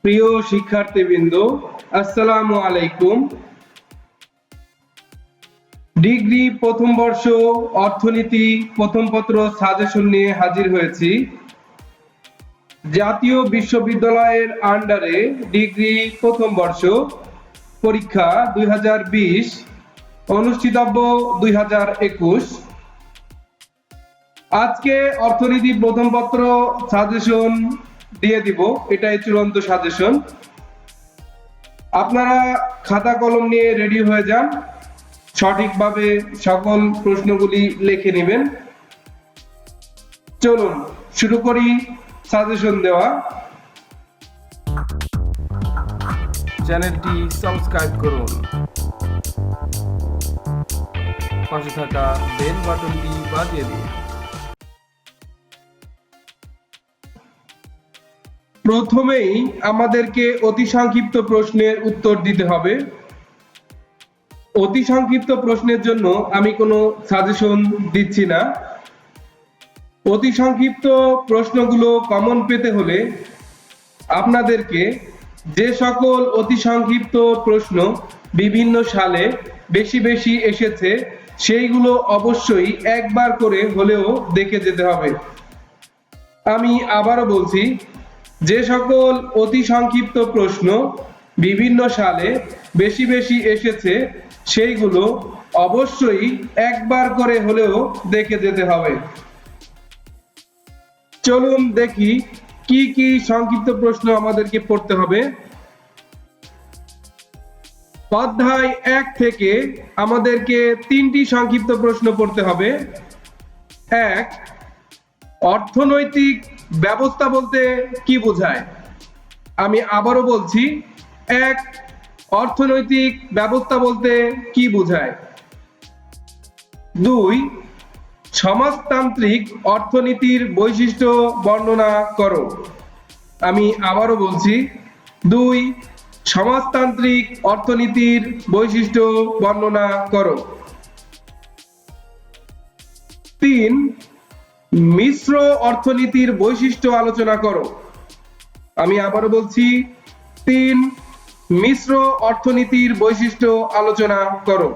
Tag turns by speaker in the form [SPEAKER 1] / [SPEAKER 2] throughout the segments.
[SPEAKER 1] প্রিয় শিক্ষার্থীবৃন্দ, আসসালামু আলাইকুম। ডিগ্রি প্রথম বর্ষ অর্থনীতি প্রথম পত্র সাজেশন নিয়ে হাজির হয়েছি। জাতীয় বিশ্ববিদ্যালয়ের আন্ডারে ডিগ্রি প্রথম বর্ষ পরীক্ষা 2020 অনুষ্ঠিতব্য 2021। আজকে অর্থনীতি প্রথম পত্র সাজেশন দিয়ে দিব, এটাই চূড়ান্ত সাজেশন। আপনারা খাতা কলম নিয়ে রেডি হয়ে যান, সঠিকভাবে সকল প্রশ্নগুলি লিখে নেবেন। চলুন শুরু করি সাজেশন দেওয়া।
[SPEAKER 2] চ্যানেলটি সাবস্ক্রাইব করুন, পাশে থাকা বেল বাটনটি বাজিয়ে দিন।
[SPEAKER 1] প্রথমেই আমাদেরকে অতি সংক্ষিপ্ত প্রশ্নের উত্তর দিতে হবে। অতি সংক্ষিপ্ত প্রশ্নের জন্য আমি কোনো সাজেশন দিচ্ছি না। অতি সংক্ষিপ্ত প্রশ্নগুলো কমন পেতে হলে আপনাদেরকে যে সকল অতি সংক্ষিপ্ত প্রশ্ন বিভিন্ন সালে বেশি বেশি এসেছে সেইগুলো অবশ্যই একবার করে হলেও দেখে যেতে হবে। আমি আবারও বলছি, যে সকল অতি সংক্ষিপ্ত প্রশ্ন বিভিন্ন সালে বেশি বেশি এসেছে সেইগুলো অবশ্যই একবার করে হলেও দেখে যেতে হবে। চলুন দেখি কি কি সংক্ষিপ্ত প্রশ্ন আমাদেরকে পড়তে হবে। অধ্যায় 1 থেকে আমাদেরকে 3টি সংক্ষিপ্ত প্রশ্ন পড়তে হবে। 1, অর্থনৈতিক ব্যবস্থা বলতে কি বোঝায়? আমি আবারও বলছি, 1, অর্থনৈতিক ব্যবস্থা বলতে কি বোঝায়? 2, সমাজতান্ত্রিক অর্থনীতির বৈশিষ্ট্য বর্ণনা করো। আমি আবারও বলছি, 2, সমাজতান্ত্রিক অর্থনীতির বৈশিষ্ট্য বর্ণনা করো। 3, মিশ্র অর্থনীতির বৈশিষ্ট্য আলোচনা করো। আমি আবারও বলছি, 3, মিশ্র অর্থনীতির বৈশিষ্ট্য আলোচনা করো।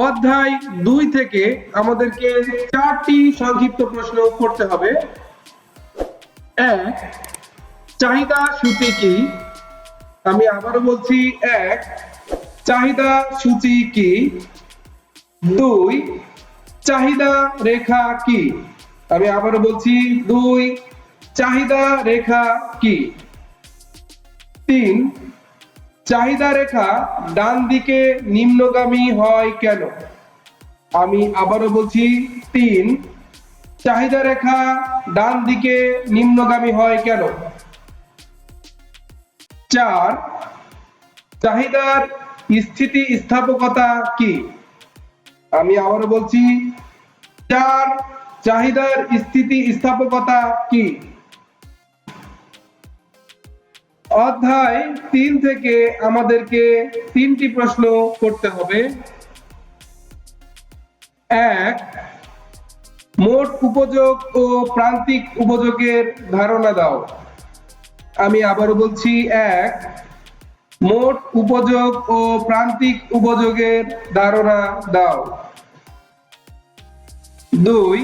[SPEAKER 1] অধ্যায় 2 থেকে আমাদেরকে 4টি সংক্ষিপ্ত প্রশ্ন করতে হবে। 1, চাহিদা সূচি কি? আমি আবারও বলছি, 1, চাহিদা সূচি কি? 2, চাহিদা রেখা কি? আমি আবারও বলছি, 2, চাহিদা রেখা কি? 3, চাহিদা রেখা ডান দিকে নিম্নগামী হয় কেন? আমি আবারও বলছি, 3, চাহিদা রেখা ডান দিকে নিম্নগামী হয় কেন? 4, চাহিদার স্থিতিস্থাপকতা কি? আমি আবারও বলছি, 4, চাহিদার স্থিতিস্থাপকতা কি? অধ্যায় 3 থেকে আমাদেরকে 3টি প্রশ্ন করতে হবে। 1, মোট উপযোগ ও প্রান্তিক উপযোগের ধারণা দাও। আমি আবারও বলছি, 1, মোট উপযোগ ও প্রান্তিক উপযোগের ধারণা দাও। 2,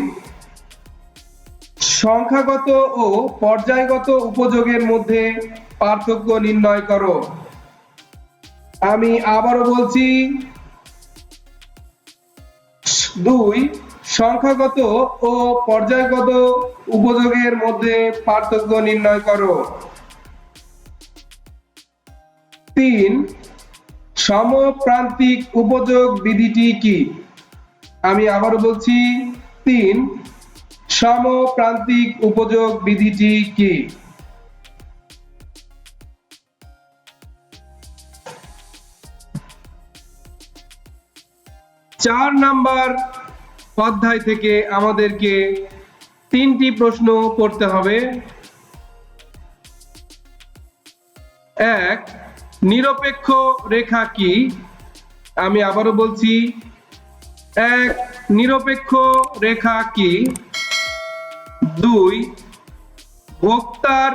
[SPEAKER 1] সংখ্যাগত ও পর্যায়গত উপযোগের মধ্যে পার্থক্য নির্ণয় করো। আমি আবারও বলছি, 2, সংখ্যাগত ও পর্যায়গত উপযোগের মধ্যে পার্থক্য নির্ণয় করো। 3, সমপ্রান্তিক উপযোগ বিধিটি কি? আমি আবারও বলছি, 3, সমপ্রান্তিক উপযোগ বিধিটি কি? 4 নাম্বার অধ্যায় থেকে আমাদেরকে 3টি প্রশ্ন করতে হবে। 1, নিরপেক্ষ রেখা কি? আমি আবারও বলছি, 1, নিরপেক্ষ রেখা কি? 2, ভোক্তার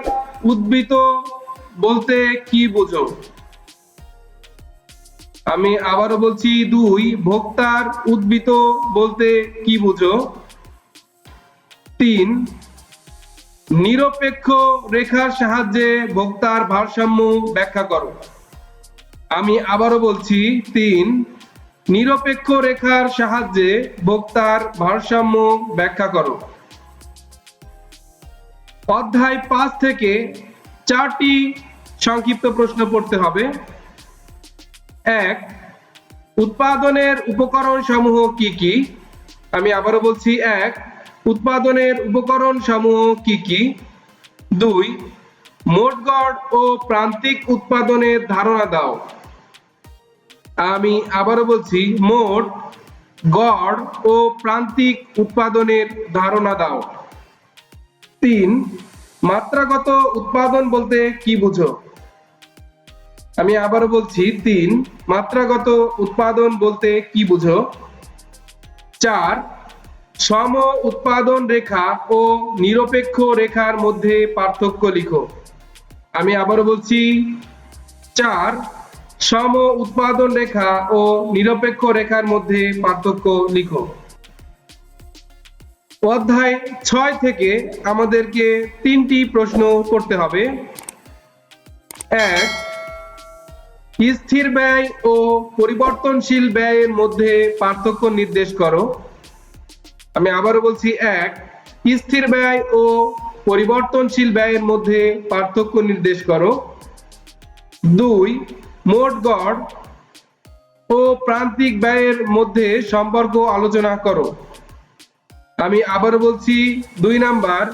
[SPEAKER 1] উদ্বৃত্ত বলতে কি বোঝো? আমি আবারও বলছি 2, ভোক্তার উদ্বৃত্ত বলতে কি বোঝো? 3, নিরপেক্ষ রেখার সাহায্যে ভোক্তার ভারসাম্য ব্যাখ্যা করো। আমি আবারও বলছি 3, নিরপেক্ষ রেখার সাহায্যে ভোক্তার ভারসাম্য ব্যাখ্যা করো। অধ্যায় 5 থেকে 4টি সংক্ষিপ্ত প্রশ্ন পড়তে হবে। 1, উৎপাদনের উপকরণ সমূহ কি কি? আমি আবারও বলছি 1, উৎপাদনের উপকরণ সমূহ কি কি? 2, মোট গড় ও প্রান্তিক উৎপাদনের ধারণা দাও। আমি আবারও বলছি মোট গড় ও প্রান্তিক উৎপাদনের ধারণা দাও। 3, মাত্রাগত উৎপাদন বলতে কি বুঝো? আমি আবারও বলছি 3, মাত্রাগত উৎপাদন বলতে কি বুঝো? 4, সম উৎপাদন রেখা ও নিরপেক্ষ রেখার মধ্যে পার্থক্য লিখো। আমি আবারও বলছি 4, সম উৎপাদন রেখা ও নিরপেক্ষ রেখার মধ্যে পার্থক্য লিখো। অধ্যায় 6 থেকে আমাদেরকে 3টি প্রশ্ন করতে হবে। 1, স্থির ব্যয় ও পরিবর্তনশীল ব্যয়ের মধ্যে পার্থক্য নির্দেশ করো। আমি আবারও বলছি 1, স্থির ব্যয় ও পরিবর্তনশীল ব্যয়ের মধ্যে পার্থক্য নির্দেশ করো। 2, মোট গড় ও প্রান্তিক ব্যয়ের মধ্যে সম্পর্ক আলোচনা করো। আমি আবারও বলছি 2 নাম্বার,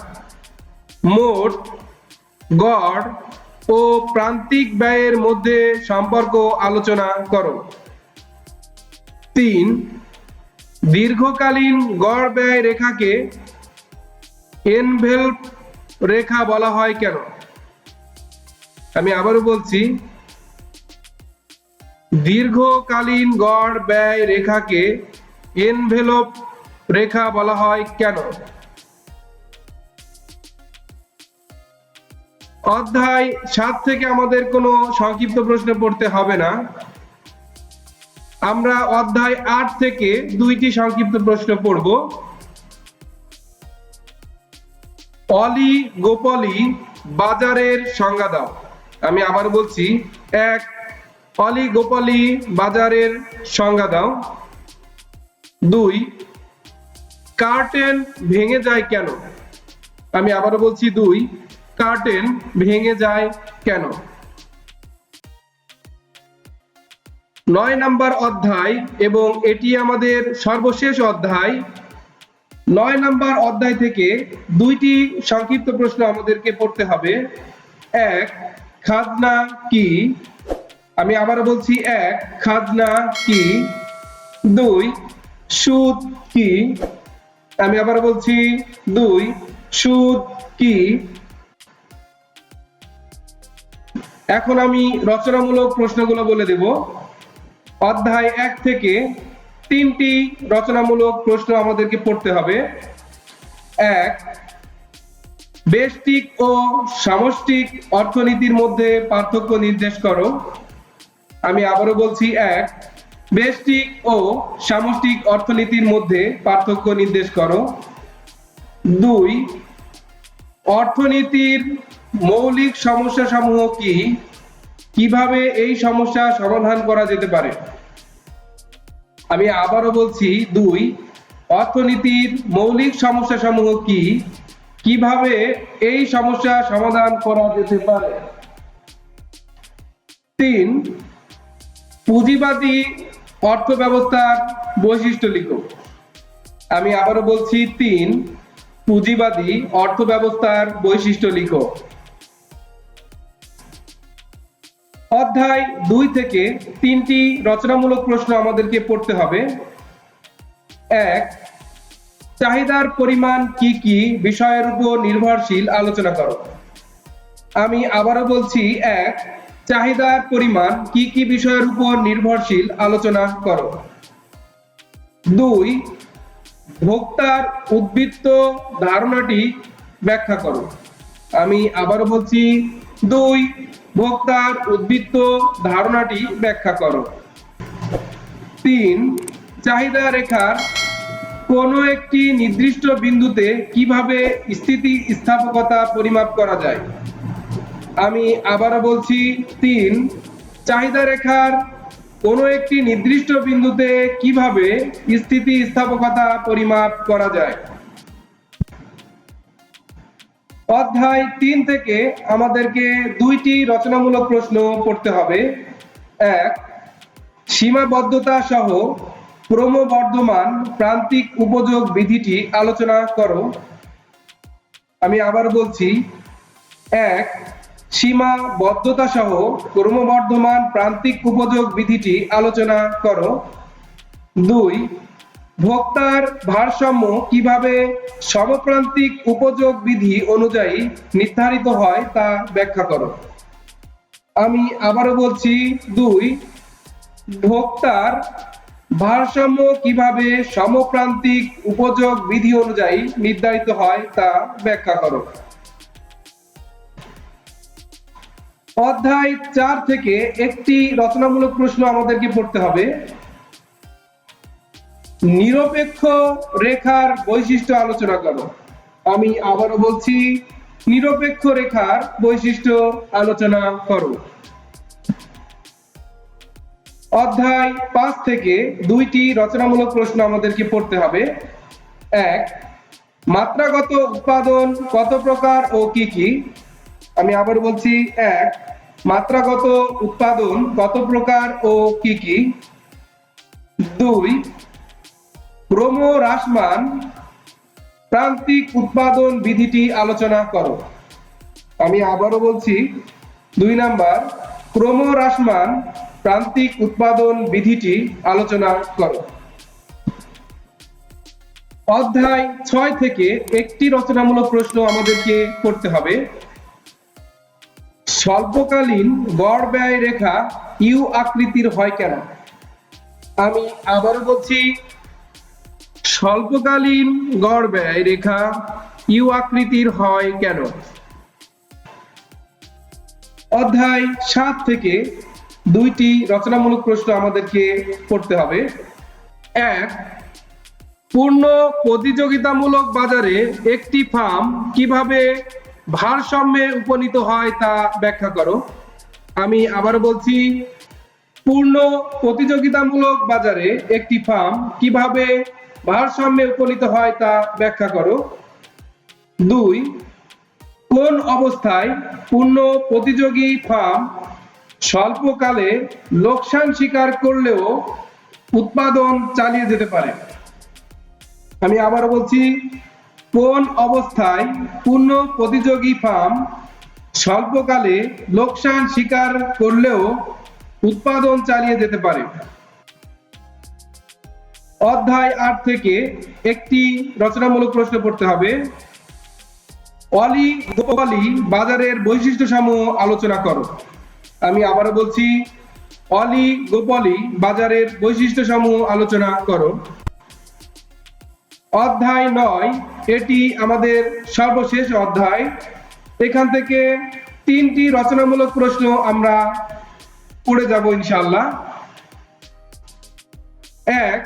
[SPEAKER 1] মোট গড় ও প্রান্তিক ব্যয়ের মধ্যে সম্পর্ক আলোচনা করো। 3, দীর্ঘকালীন গড় ব্যয় রেখাকে এনভেলপ রেখা বলা হয় কেন? আমি আবারও বলছি দীর্ঘকালীন গড় ব্যয় রেখাকে এনভেলপ রেখা বলা হয় কেন? অধ্যায় 7 থেকে আমাদের কোনো সংক্ষিপ্ত প্রশ্ন পড়তে হবে না। আমরা অধ্যায় 8 থেকে 2টি সংক্ষিপ্ত প্রশ্ন পড়ব। অলিগোপলি বাজারের সংজ্ঞা দাও। আমি আবার বলছি 1, অলিগোপলি বাজারের সংজ্ঞা দাও। 2, কার্টেন ভেঙে যায় কেন? আমি আবারও বলছি 2, কার্টেন ভেঙে যায় কেন? 9 নাম্বার অধ্যায় এবং এটি আমাদের সর্বশেষ অধ্যায়। 9 নাম্বার অধ্যায় থেকে 2টি সংক্ষিপ্ত প্রশ্ন আমাদেরকে পড়তে হবে। 1, খাজনা কি? আমি আবারও বলছি 1, খাজনা কি? 2, সুদ কি? আমি আবার বলছি 2, সুদ কি? এখন আমি রচনামূলক প্রশ্নগুলো বলে দেব। অধ্যায় 1 থেকে 3টি রচনামূলক প্রশ্ন আমাদেরকে পড়তে হবে। 1, ব্যষ্টিক ও সামষ্টিক অর্থনীতির মধ্যে পার্থক্য নির্দেশ করো। আমি আবারও বলছি 1, ব্যষ্টিক ও সামষ্টিক অর্থনীতির মধ্যে পার্থক্য নির্দেশ করো। 2, অর্থনীতির মৌলিক সমস্যা সমূহ কি? কিভাবে এই সমস্যা সমাধান করা যেতে পারে? আমি আবারও বলছি 2, অর্থনীতির মৌলিক সমস্যা সমূহ কি? কিভাবে এই সমস্যা সমাধান করা যেতে পারে? 3, পুঁজিবাদী অর্থ ব্যবস্থার বৈশিষ্ট্য লিখো। আমি আবারও বলছি 3, পুঁজিবাদী অর্থ ব্যবস্থার বৈশিষ্ট্য লিখো। অধ্যায় 2 থেকে 3টি রচনামূলক প্রশ্ন আমাদেরকে পড়তে হবে। 1, চাহিদার পরিমাণ কি কি বিষয়ের উপর নির্ভরশীল আলোচনা করো। আমি আবারও বলছি 1, চাহিদার পরিমাণ কি কি বিষয়ের উপর নির্ভরশীল আলোচনা করো। 2, ভোক্তার উদ্বৃত্ত ধারণাটি ব্যাখ্যা করো। আমি আবারও বলছি 2 ভোক্তার উদ্বৃত্ত ধারণাটি ব্যাখ্যা করো। 3 চাহিদা রেখার কোনো একটি নির্দিষ্ট বিন্দুতে কিভাবে স্থিতিস্থাপকতা পরিমাপ করা যায়। আমি আবারও বলছি 3 চাহিদা রেখার কোনো একটি নির্দিষ্ট বিন্দুতে কিভাবে স্থিতিস্থাপকতা পরিমাপ করা যায়। অধ্যায় 3 থেকে আমাদেরকে 2টি রচনামূলক প্রশ্ন পড়তে হবে। 1 সীমাবদ্ধতা সহ ক্রমবর্ধমান প্রান্তিক উপযোগ বিধিটি আলোচনা করো। আমি আবার বলছি 1 সীমাবদ্ধতা সহ ক্রমবর্ধমান প্রান্তিক উপযোগ বিধিটি আলোচনা করো। 2 ভোক্তার ভারসাম্য কিভাবে সমপ্রান্তিক উপযোগ বিধি অনুযায়ী নির্ধারিত হয় তা ব্যাখ্যা করো। আমি আবারও বলছি 2 ভোক্তার ভারসাম্য কিভাবে সমপ্রান্তিক উপযোগ বিধি অনুযায়ী নির্ধারিত হয় তা ব্যাখ্যা করো। অধ্যায় 4 থেকে একটি রচনামূলক প্রশ্ন আমাদেরকে পড়তে হবে। নিরপেক্ষ রেখার বৈশিষ্ট্য আলোচনা করো। আমি আবারও বলছি নিরপেক্ষ রেখার বৈশিষ্ট্য আলোচনা করো। অধ্যায় 5 থেকে 2টি রচনামূলক প্রশ্ন আমাদেরকে পড়তে হবে। 1 মাত্রাগত উৎপাদন কত প্রকার ও কি কি। আমি আবার বলছি 1 মাত্রাগত উৎপাদন কত প্রকার ও কি কি। 2 ক্রমহ্রাসমান প্রান্তিক উৎপাদন বিধিটি আলোচনা করো। আমি আবারও বলছি 2 নাম্বার ক্রমহ্রাসমান প্রান্তিক উৎপাদন বিধিটি আলোচনা করো। অধ্যায় 6 থেকে একটি রচনামূলক প্রশ্ন আমাদেরকে করতে হবে। স্বল্পকালীন গড় ব্যয় রেখা ইউ আকৃতির হয় কেন। আমি আবারও বলছি স্বল্পকালীন গড় ব্যয় রেখা ইউ আকৃতির হয় কেন। অধ্যায় 7 থেকে 2টি রচনামূলক প্রশ্ন আমাদেরকে পড়তে হবে। 1 পূর্ণ প্রতিযোগিতামূলক বাজারে একটি ফার্ম কিভাবে ভারসাম্যে উপনীত হয় তা ব্যাখ্যা করো। আমি আবার বলছি পূর্ণ প্রতিযোগিতামূলক বাজারে একটি ফার্ম কিভাবে ভারসাম্যে উপনীত হয় তা ব্যাখ্যা করো। 2 কোন অবস্থায় পূর্ণ প্রতিযোগী ফার্ম স্বল্পকালে লোকসান স্বীকার করলেও উৎপাদন চালিয়ে যেতে পারে। আমি আবার বলছি কোন অবস্থায় পূর্ণ প্রতিযোগী ফার্ম স্বল্পকালে লোকসান স্বীকার করলেও উৎপাদন চালিয়ে যেতে পারে। অধ্যায় 8 থেকে একটি রচনামূলক প্রশ্ন পড়তে হবে। অলিগোপলি বাজারের বৈশিষ্ট্য সমূহ আলোচনা করো। আমি আবারও বলছি অলিগোপলি বাজারের বৈশিষ্ট্য সমূহ আলোচনা করো। অধ্যায় 9 এটি আমাদের সর্বশেষ অধ্যায়। এখান থেকে 3টি রচনামূলক প্রশ্ন আমরা পড়ে যাব ইনশাআল্লাহ। 1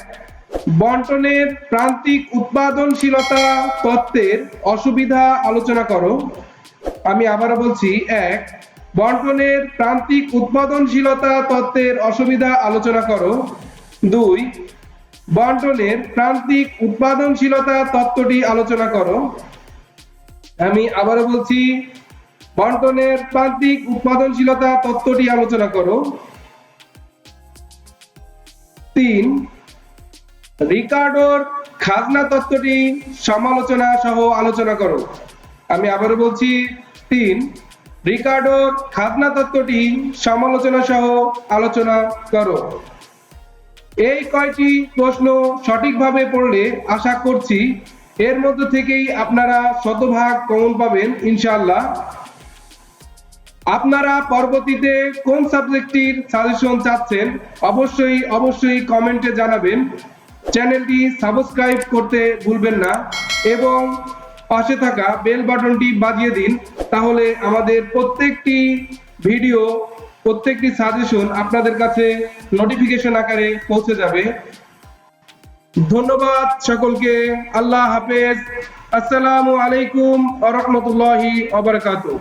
[SPEAKER 1] বন্টনের প্রান্তিক উৎপাদনশীলতা তত্ত্বের অসুবিধা আলোচনা করো। আমি আবারও বলছি 1 বন্টনের প্রান্তিক উৎপাদনশীলতা তত্ত্বের অসুবিধা আলোচনা করো। 2 বন্টনের প্রান্তিক উৎপাদনশীলতা তত্ত্বটি আলোচনা করো। আমি আবারও বলছি বন্টনের প্রান্তিক উৎপাদনশীলতা তত্ত্বটি আলোচনা করো। 3 রিকার্ডোর খাজনা তত্ত্বটি সমালোচনা সহ আলোচনা করো। আমি আবারও বলছি 3 রিকার্ডোর খাজনা তত্ত্বটি সমালোচনা সহ আলোচনা করো। এই কয়টি প্রশ্ন সঠিকভাবে পড়লে আশা করছি এর মধ্য থেকেই আপনারা শতভাগ কমন পাবেন ইনশাআল্লাহ। আপনারা পরবর্তীতে কোন সাবজেক্টটির সাজেশন চাচ্ছেন অবশ্যই কমেন্টে জানাবেন। চ্যানেলটি সাবস্ক্রাইব করতে ভুলবেন না এবং পাশে থাকা বেল বাটনটি বাজিয়ে দিন, তাহলে আমাদের প্রত্যেকটি ভিডিও, প্রত্যেকটি সাজেশন আপনাদের কাছে নোটিফিকেশন আকারে পৌঁছে যাবে। ধন্যবাদ সকলকে। আল্লাহ হাফেজ। আসসালামু আলাইকুম ওয়া রাহমাতুল্লাহি ওয়া বারাকাতুহু।